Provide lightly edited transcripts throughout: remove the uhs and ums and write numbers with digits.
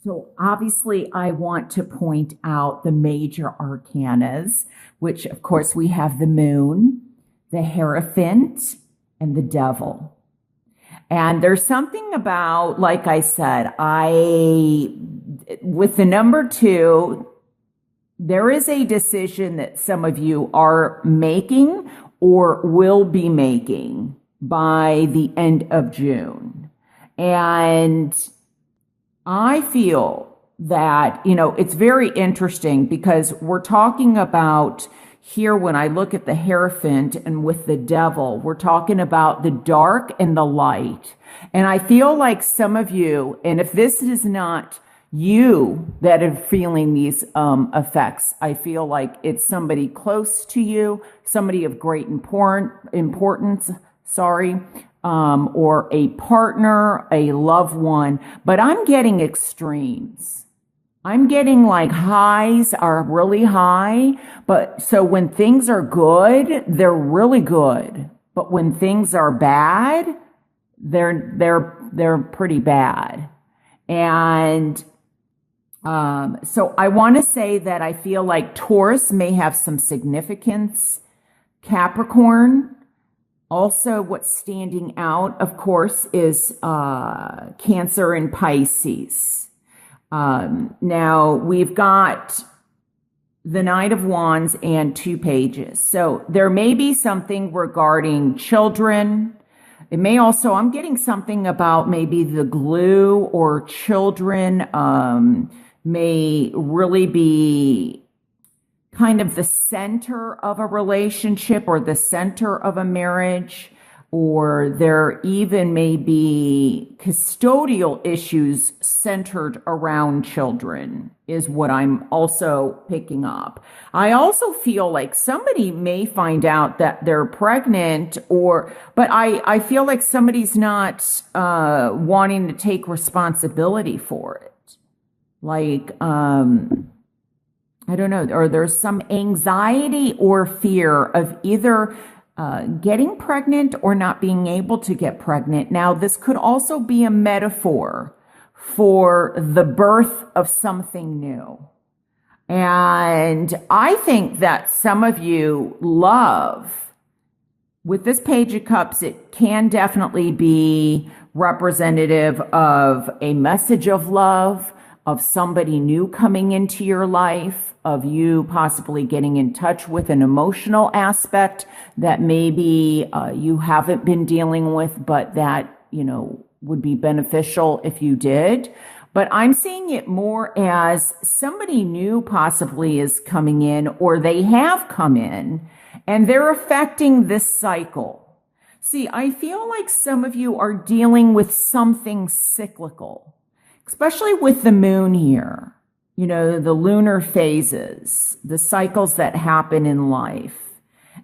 So obviously, I want to point out the major arcanas, which of course we have the moon, the Hierophant, and the devil. And there's something about, like I said, with the number two, there is a decision that some of you are making or will be making by the end of June. And I feel that, it's very interesting because we're talking about here when I look at the Hierophant and with the devil, we're talking about the dark and the light. And I feel like some of you, and if this is not you that are feeling these effects, I feel like it's somebody close to you, somebody of great importance, or a partner, a loved one. But I'm getting extremes. I'm getting like highs are really high, but so when things are good, they're really good. But when things are bad, they're pretty bad. And so I want to say that I feel like Taurus may have some significance. Capricorn, also what's standing out, of course, is Cancer and Pisces. Now we've got the Knight of Wands and 2 pages. So there may be something regarding children. It may also, I'm getting something about maybe the glue or children may really be kind of the center of a relationship or the center of a marriage, or there even may be custodial issues centered around children is what I'm also picking up. I also feel like somebody may find out that they're pregnant but I feel like somebody's not wanting to take responsibility for it. Like, I don't know, or there's some anxiety or fear of either getting pregnant or not being able to get pregnant. Now, this could also be a metaphor for the birth of something new. And I think that some of you love, with this Page of Cups, it can definitely be representative of a message of love, of somebody new coming into your life, of you possibly getting in touch with an emotional aspect that maybe you haven't been dealing with, but that, would be beneficial if you did. But I'm seeing it more as somebody new possibly is coming in, or they have come in, and they're affecting this cycle. See, I feel like some of you are dealing with something cyclical, especially with the moon here. The lunar phases, the cycles that happen in life.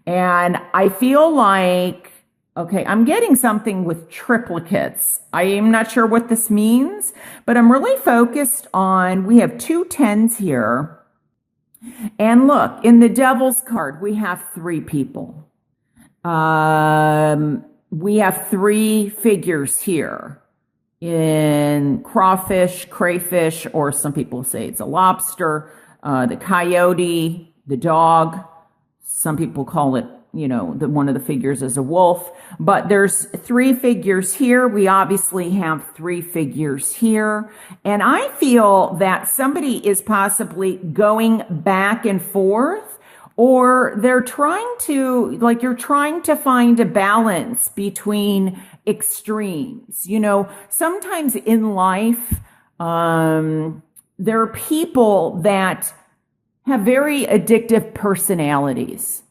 And I feel like, okay, I'm getting something with triplicates. I am not sure what this means, but I'm really focused on, we have 2 10s here. And look, in the Devil's card, we have 3 people. We have 3 figures here. In crawfish, crayfish, or some people say it's a lobster, the coyote, the dog. Some people call it, one of the figures is a wolf. But there's 3 figures here. We obviously have 3 figures here. And I feel that somebody is possibly going back and forth, or they're trying to, like, you're trying to find a balance between extremes. Sometimes in life, there are people that have very addictive personalities.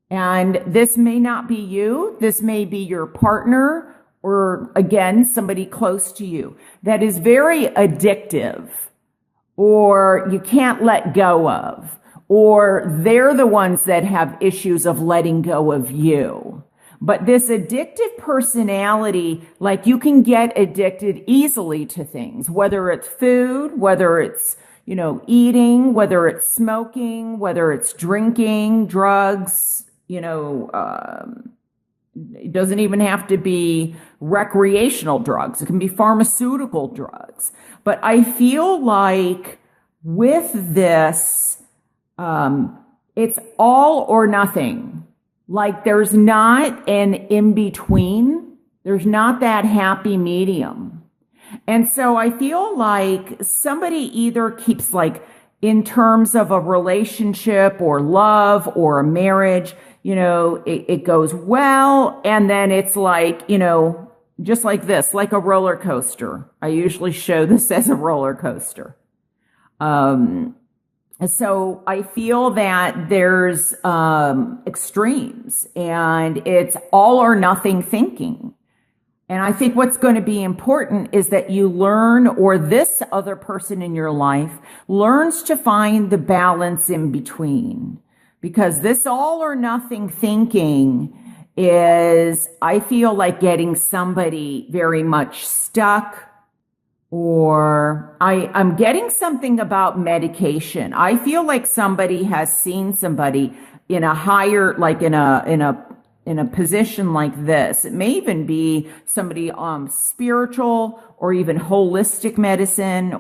And this may not be you. This may be your partner, or again, somebody close to you that is very addictive, or you can't let go of, or they're the ones that have issues of letting go of you. But this addictive personality, like, you can get addicted easily to things, whether it's food, whether it's, eating, whether it's smoking, whether it's drinking, drugs, It doesn't even have to be recreational drugs. It can be pharmaceutical drugs. But I feel like with this, it's all or nothing. Like there's not an in between. There's not that happy medium. And so I feel like somebody either keeps like in terms of a relationship or love or a marriage, it goes well. And then it's like, just like this, like a roller coaster. I usually show this as a roller coaster. So I feel that there's extremes and it's all or nothing thinking. And I think what's going to be important is that you learn, or this other person in your life learns to find the balance in between. Because this all or nothing thinking is, I feel like getting somebody very much stuck, or I'm getting something about medication. I feel like somebody has seen somebody in a higher, like in a position like this. It may even be somebody spiritual or even holistic medicine,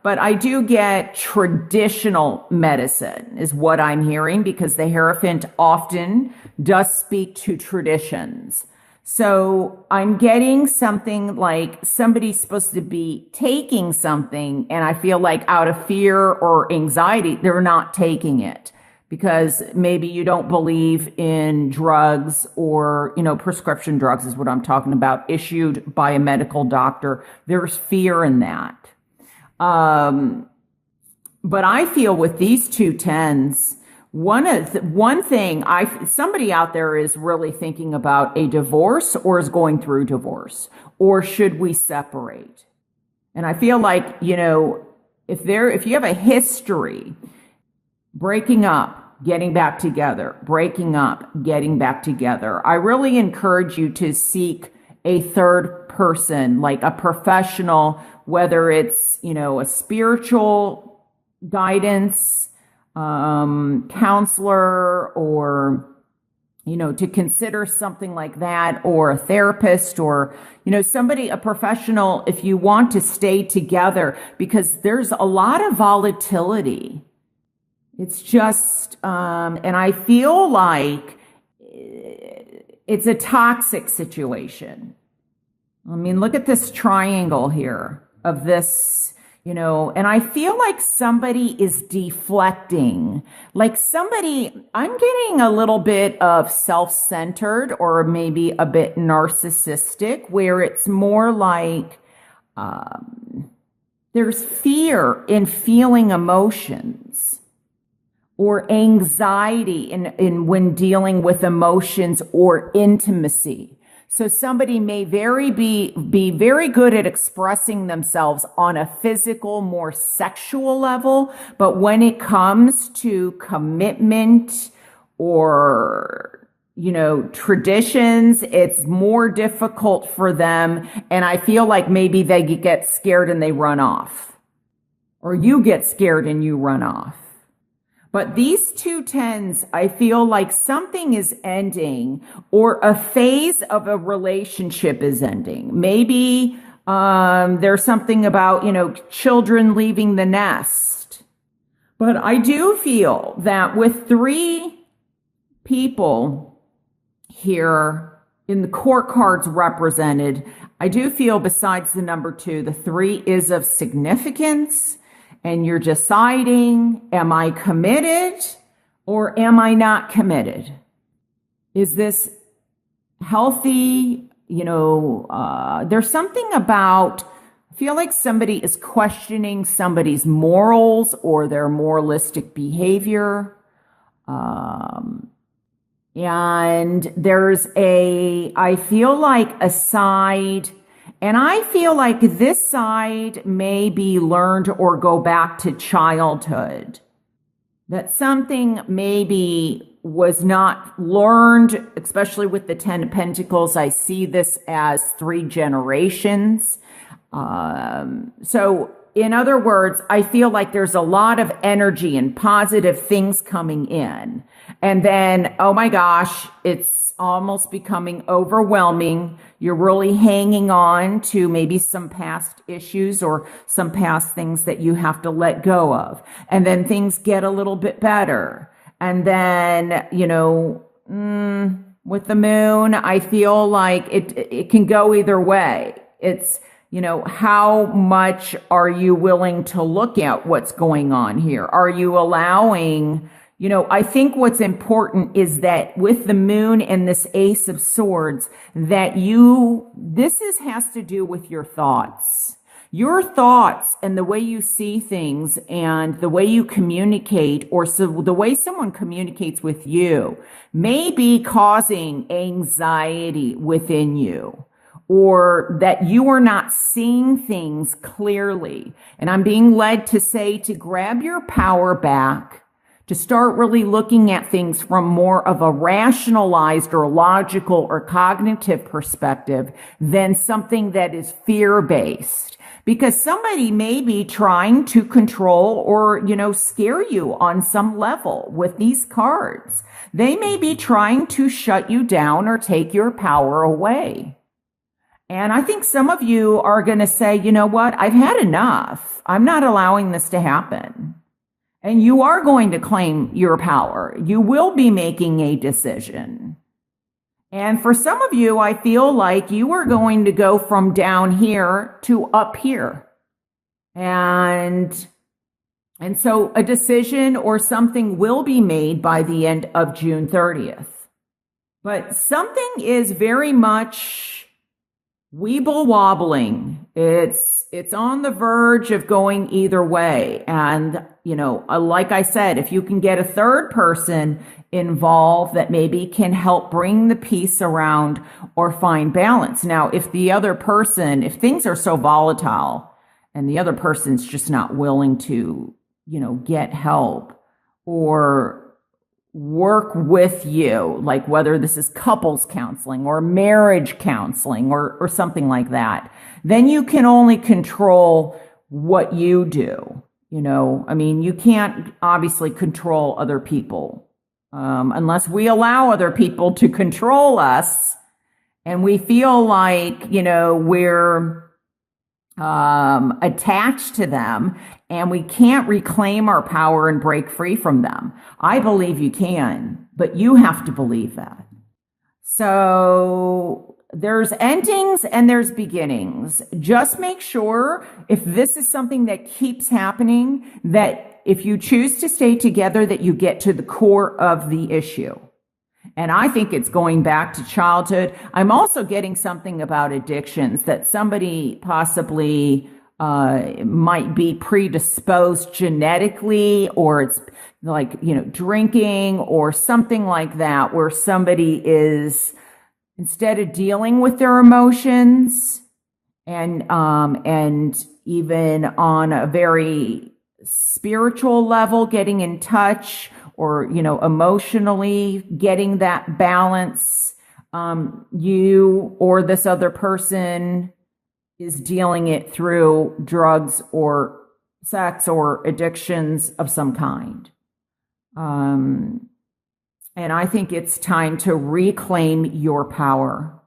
but I do get traditional medicine is what I'm hearing, because the Hierophant often does speak to traditions. So I'm getting something like somebody's supposed to be taking something, and I feel like out of fear or anxiety, they're not taking it. Because maybe you don't believe in drugs, or, prescription drugs is what I'm talking about, issued by a medical doctor. There's fear in that. But I feel with these two tens, one thing, somebody out there is really thinking about a divorce, or is going through divorce, or should we separate? And I feel like, if you have a history, breaking up, getting back together, breaking up, getting back together, I really encourage you to seek a third person, like a professional, whether it's, a spiritual guidance, counselor, or, to consider something like that, or a therapist, or, a professional, if you want to stay together, because there's a lot of volatility. It's just, and I feel like it's a toxic situation. I mean, look at this triangle here of this, and I feel like somebody is deflecting. Like I'm getting a little bit of self-centered, or maybe a bit narcissistic, where it's more like, there's fear in feeling emotions, or anxiety in when dealing with emotions or intimacy. So somebody may be very good at expressing themselves on a physical, more sexual level, but when it comes to commitment or, traditions, it's more difficult for them. And I feel like maybe they get scared and they run off, or you get scared and you run off. But these two tens, I feel like something is ending, or a phase of a relationship is ending. Maybe there's something about, children leaving the nest. But I do feel that with three people here in the court cards represented, I do feel besides the number 2, the 3 is of significance. And you're deciding, am I committed or am I not committed? Is this healthy? There's something about, I feel like somebody is questioning somebody's morals or their moralistic behavior. And there's I feel like a side. And I feel like this side may be learned or go back to childhood. That something maybe was not learned, especially with the 10 of Pentacles. I see this as 3 generations. So in other words, I feel like there's a lot of energy and positive things coming in. And then, oh my gosh, it's almost becoming overwhelming. You're really hanging on to maybe some past issues or some past things that you have to let go of. And then things get a little bit better. And then, with the moon, I feel like it can go either way. It's, how much are you willing to look at what's going on here? Are you allowing, I think what's important is that with the moon and this Ace of Swords, that has to do with your thoughts. Your thoughts and the way you see things and the way you communicate, or the way someone communicates with you, may be causing anxiety within you, or that you are not seeing things clearly. And I'm being led to say to grab your power back, to start really looking at things from more of a rationalized or logical or cognitive perspective than something that is fear-based. Because somebody may be trying to control or, scare you on some level with these cards. They may be trying to shut you down or take your power away. And I think some of you are going to say, you know what? I've had enough. I'm not allowing this to happen. And you are going to claim your power. You will be making a decision. And for some of you, I feel like you are going to go from down here to up here. And so a decision or something will be made by the end of June 30th. But something is very much weeble wobbling. It's on the verge of going either way. And, like I said, if you can get a third person involved that maybe can help bring the peace around or find balance. Now, if things are so volatile and the other person's just not willing to, get help or work with you, like whether this is couples counseling or marriage counseling or something like that, then you can only control what you do. You can't obviously control other people unless we allow other people to control us and we feel like, we're attached to them and we can't reclaim our power and break free from them. I believe you can, but you have to believe that. So there's endings and there's beginnings. Just make sure if this is something that keeps happening, that if you choose to stay together, that you get to the core of the issue. And I think it's going back to childhood. I'm also getting something about addictions, that somebody possibly might be predisposed genetically, or it's like, drinking or something like that, where somebody is, instead of dealing with their emotions and even on a very spiritual level, getting in touch or, emotionally getting that balance, you or this other person is dealing it through drugs or sex or addictions of some kind. And I think it's time to reclaim your power.